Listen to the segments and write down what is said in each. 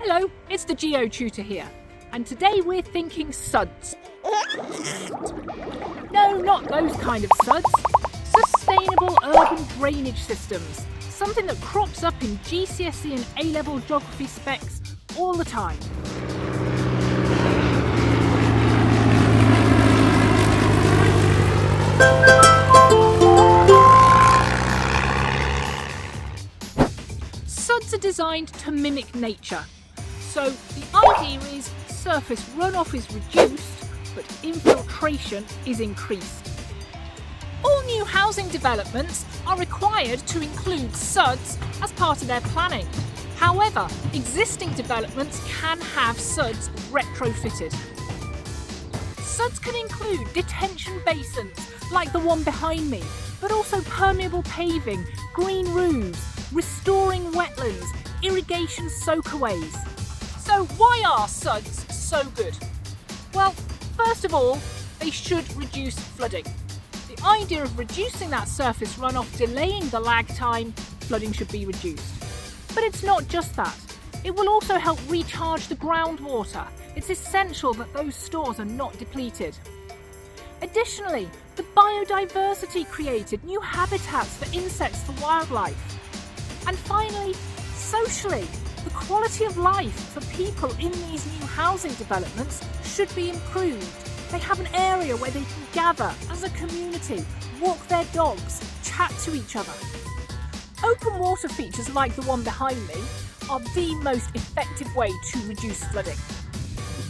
Hello, it's the Geo Tutor here, and today we're thinking SUDS. No, not those kind of SUDS. Sustainable urban drainage systems, something that crops up in GCSE and A-level geography specs all the time. SUDS are designed to mimic nature. So the idea is surface runoff is reduced, but infiltration is increased. All new housing developments are required to include SUDS as part of their planning. However, existing developments can have SUDS retrofitted. SUDS can include detention basins like the one behind me, but also permeable paving, green roofs, restoring wetlands, irrigation soakaways. So why are SUDS so good? Well, first of all, they should reduce flooding. The idea of reducing that surface runoff, delaying the lag time, flooding should be reduced. But it's not just that. It will also help recharge the groundwater. It's essential that those stores are not depleted. Additionally, the biodiversity created, new habitats for insects, for wildlife. And finally, socially, the quality of life for people in these new housing developments should be improved. They have an area where they can gather as a community, walk their dogs, chat to each other. Open water features like the one behind me are the most effective way to reduce flooding.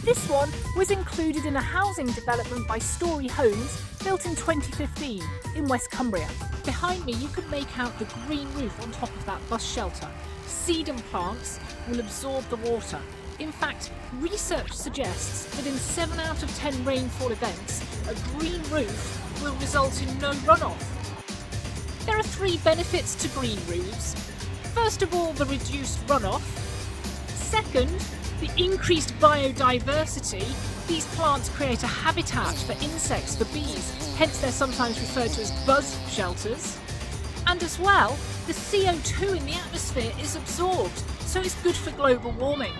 This one was included in a housing development by Storey Homes built in 2015 in West Cumbria. Behind me you can make out the green roof on top of that bus shelter. Sedum plants will absorb the water. In fact, research suggests that in 7 out of 10 rainfall events, a green roof will result in no runoff. There are 3 benefits to green roofs. First of all, the reduced runoff. Second, the increased biodiversity. These plants create a habitat for insects, for bees, hence they're sometimes referred to as buzz shelters. And as well, the CO2 in the atmosphere is absorbed, so it's good for global warming.